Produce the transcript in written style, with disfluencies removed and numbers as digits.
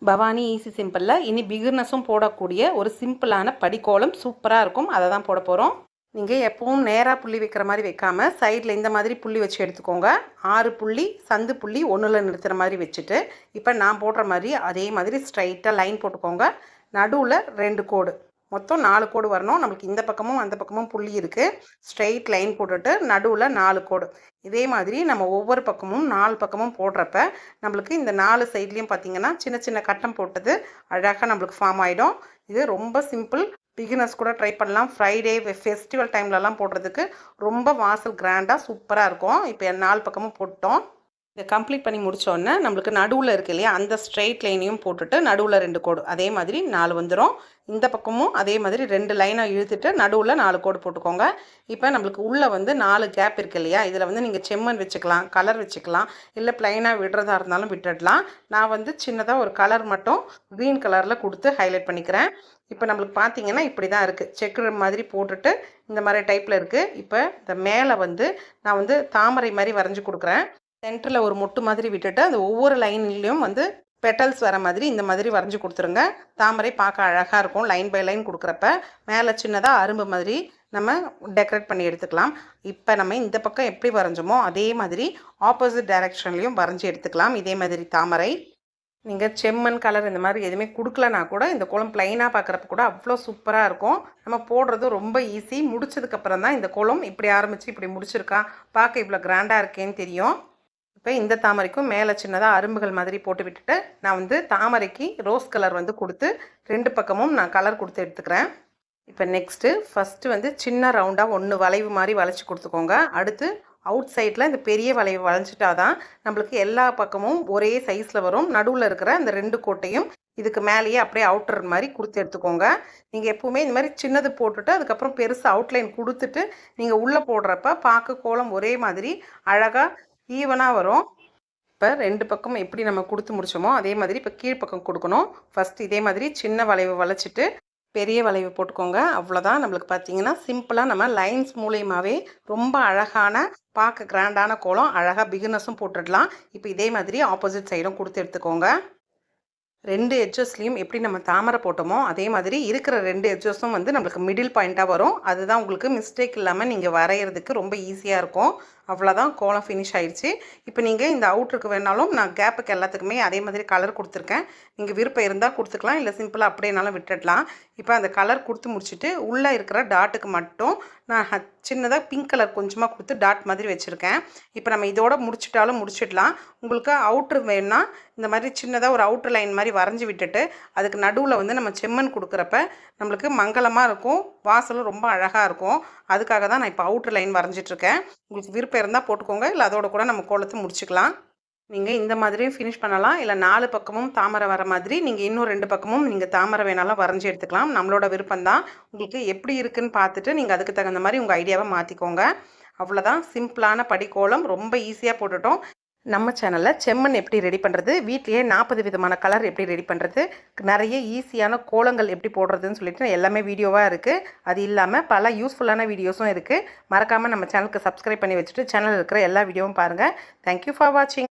Bhavani easy சிம்பிளில் இனி பிகினஸும் போடக்கூடிய ஒரு சிம்பிளான படிக்கோலம் சூப்பராக இருக்கும். அதை தான் போட போகிறோம். நீங்கள் எப்பவும் நேராக புள்ளி வைக்கிற மாதிரி வைக்காமல் சைடில் இந்த மாதிரி புள்ளி வச்சு எடுத்துக்கோங்க. 6 புள்ளி சந்து புள்ளி ஒன்றில் நிறுத்துகிற மாதிரி வச்சுட்டு இப்போ நான் போடுற மாதிரி அதே மாதிரி ஸ்ட்ரைட்டாக லைன் போட்டுக்கோங்க. நடுவில் 2 கோடு, மொத்தம் 4 கோடு வரணும். நம்மளுக்கு இந்த பக்கமும் அந்த பக்கமும் புள்ளி இருக்குது. ஸ்ட்ரைட் லைன் போட்டுட்டு நடுவில் 4 கோடு. இதே மாதிரி நம்ம ஒவ்வொரு பக்கமும் 4 பக்கமும் போடுறப்ப நம்மளுக்கு இந்த 4 சைட்லேயும் பார்த்திங்கன்னா சின்ன சின்ன கட்டம் போட்டது அழகாக நம்மளுக்கு ஃபார்ம் ஆகிடும். இது ரொம்ப சிம்பிள். பிகினர்ஸ் கூட ட்ரை பண்ணலாம். ஃப்ரைடே ஃபெஸ்டிவல் டைம்லலாம் போடுறதுக்கு ரொம்ப வாசல் கிராண்டாக சூப்பராக இருக்கும். இப்போ 4 பக்கமும் போட்டோம். இதை கம்ப்ளீட் பண்ணி முடித்தோடனே நம்மளுக்கு நடுவில் இருக்கு இல்லையா, அந்த ஸ்ட்ரெயிட் லைனையும் போட்டுட்டு நடுவில் 2 கோடு, அதே மாதிரி 4 வந்துடும். இந்த பக்கமும் அதே மாதிரி 2 லைனை இழுத்துட்டு நடுவில் 4 கோடு போட்டுக்கோங்க. இப்போ நம்மளுக்கு உள்ளே 4 கேப் இருக்குது இல்லையா, இதில் நீங்கள் செம்மண் வச்சுக்கலாம், கலர் வச்சுக்கலாம், இல்லை ப்ளைனாக விடுறதா இருந்தாலும் விட்டுடலாம். நான் சின்னதாக ஒரு கலர் மட்டும் க்ரீன் கலரில் கொடுத்து ஹைலைட் பண்ணிக்கிறேன். இப்போ நம்மளுக்கு பார்த்தீங்கன்னா இப்படி தான் இருக்குது. செக்குற மாதிரி போட்டுட்டு இந்த மாதிரி டைப்பில் இருக்குது. இப்போ இந்த மேலே நான் தாமரை மாதிரி வரைஞ்சி கொடுக்குறேன். சென்டரில் ஒரு மொட்டு மாதிரி விட்டுட்டு அந்த ஒவ்வொரு லைன்லேயும் பெட்டல்ஸ் வர மாதிரி இந்த மாதிரி வரைஞ்சி கொடுத்துருங்க. தாமரை பார்க்க அழகாக இருக்கும். லைன் பை லைன் கொடுக்குறப்ப மேலே சின்னதாக அரும்பு மாதிரி நம்ம டெக்கரேட் பண்ணி எடுத்துக்கலாம். இப்போ நம்ம இந்த பக்கம் எப்படி வரைஞ்சோமோ அதே மாதிரி ஆப்போசிட் டைரெக்ஷன்லேயும் வரைஞ்சி எடுத்துக்கலாம். இதே மாதிரி தாமரை நீங்கள் செம்மண் கலர் இந்த மாதிரி எதுவுமே கொடுக்கலனா கூட இந்த கோலம் ப்ளைனாக பார்க்குறப்ப கூட அவ்வளோ சூப்பராக இருக்கும். நம்ம போடுறது ரொம்ப ஈஸி. முடிச்சதுக்கப்புறம் தான் இந்த கோலம் இப்படி ஆரம்பித்து இப்படி முடிச்சிருக்கா, பார்க்க இவ்வளோ கிராண்டாக இருக்கேன்னு தெரியும். இப்போ இந்த தாமரைக்கும் மேலே சின்னதாக அரும்புகள் மாதிரி போட்டு விட்டுட்டு நான் தாமரைக்கு ரோஸ் கலர் கொடுத்து 2 பக்கமும் நான் கலர் கொடுத்து எடுத்துக்கிறேன். இப்போ நெக்ஸ்ட்டு ஃபஸ்ட்டு சின்ன ரவுண்டாக 1 வளைவு மாதிரி வளைச்சி கொடுத்துக்கோங்க. அடுத்து அவுட் சைடில் இந்த பெரிய வளைவு வளைஞ்சிட்டா தான் நம்மளுக்கு எல்லா பக்கமும் ஒரே சைஸில் வரும். நடுவில் இருக்கிற அந்த 2 கோட்டையும் இதுக்கு மேலேயே அப்படியே அவுட்டர் மாதிரி கொடுத்து எடுத்துக்கோங்க. நீங்கள் எப்போவுமே இந்த மாதிரி சின்னது போட்டுட்டு அதுக்கப்புறம் பெருசு அவுட்லைன் கொடுத்துட்டு நீங்கள் உள்ளே போடுறப்ப பார்க்க கோலம் ஒரே மாதிரி அழகாக ஈவனாக வரும். இப்போ 2 பக்கம் எப்படி நம்ம கொடுத்து முடிச்சோமோ அதே மாதிரி இப்போ கீழ்ப்பக்கம் கொடுக்கணும். ஃபஸ்ட்டு இதே மாதிரி சின்ன வளைவு வளைச்சிட்டு பெரிய வளைவு போட்டுக்கோங்க. அவ்வளோதான். நம்மளுக்கு பார்த்தீங்கன்னா சிம்பிளாக நம்ம லைன்ஸ் மூலியமாகவே ரொம்ப அழகான பார்க்க கிராண்டான கோலம் அழகாக பிகினஸும் போட்டுடலாம். இப்போ இதே மாதிரி ஆப்போசிட் சைடும் கொடுத்து எடுத்துக்கோங்க. 2 எட்ஜஸ்லேயும் எப்படி நம்ம தாமரை போட்டோமோ அதே மாதிரி இருக்கிற 2 எட்ஜஸும் நம்மளுக்கு மிடில் பாயிண்ட்டாக வரும். அதுதான் உங்களுக்கு மிஸ்டேக் இல்லாமல் நீங்கள் வரைகிறதுக்கு ரொம்ப ஈஸியாக இருக்கும். அவ்வளோதான், கோலம் ஃபினிஷ் ஆயிடுச்சு. இப்போ நீங்கள் இந்த அவுட்ருக்கு வேணாலும் நான் கேப்புக்கு எல்லாத்துக்குமே அதே மாதிரி கலர் கொடுத்துருக்கேன். நீங்கள் விருப்பம் இருந்தால் கொடுத்துக்கலாம், இல்லை சிம்பிளாக அப்படியேனாலும் விட்டுடலாம். இப்போ அந்த கலர் கொடுத்து முடிச்சுட்டு உள்ளே இருக்கிற டாட்டுக்கு மட்டும் நான் சின்னதாக பிங்க் கலர் கொஞ்சமாக கொடுத்து டாட் மாதிரி வச்சுருக்கேன். இப்போ நம்ம இதோட முடிச்சிடலாம். உங்களுக்கு அவுட்ரு வேணும்னா இந்த மாதிரி சின்னதாக ஒரு அவுட்ரு லைன் மாதிரி வரைஞ்சி விட்டுட்டு அதுக்கு நடுவில் நம்ம செம்மண் கொடுக்குறப்ப நம்மளுக்கு மங்களமாக இருக்கும், வாசலும் ரொம்ப அழகாக இருக்கும். அதுக்காக தான் நான் இப்போ அவுட்ரு லைன் வரைஞ்சிட்ருக்கேன். உங்களுக்கு விருப்பம் இருந்தால் போட்டுக்கோங்க, இல்லை அதோட கூட நம்ம கோலத்தை முடிச்சுக்கலாம். நீங்கள் இந்த மாதிரியும் ஃபினிஷ் பண்ணலாம், இல்லை 4 பக்கமும் தாமரை வர மாதிரி நீங்கள் இன்னும் 2 பக்கமும் நீங்கள் தாமரை வேணாலும் வரைஞ்சி எடுத்துக்கலாம். நம்மளோட விருப்பம்தான். உங்களுக்கு எப்படி இருக்குதுன்னு பார்த்துட்டு நீங்கள் அதுக்கு தகுந்த மாதிரி உங்கள் ஐடியாவை மாற்றிக்கோங்க. அவ்வளோதான், சிம்பிளான படிக்கோலம் ரொம்ப ஈஸியாக போட்டுட்டோம். நம்ம சேனலில் செம்மண் எப்படி ரெடி பண்ணுறது, வீட்லேயே 40 விதமான கலர் எப்படி ரெடி பண்ணுறது, நிறைய ஈஸியான கோலங்கள் எப்படி போடுறதுன்னு சொல்லிட்டு எல்லாமே வீடியோவாக இருக்குது. அது இல்லாமல் பல யூஸ்ஃபுல்லான வீடியோஸும் இருக்குது. மறக்காமல் நம்ம சேனலுக்கு சப்ஸ்கிரைப் பண்ணி வச்சுட்டு சேனலில் இருக்கிற எல்லா வீடியோவும் பாருங்கள். தேங்க்யூ ஃபார் வாட்சிங்.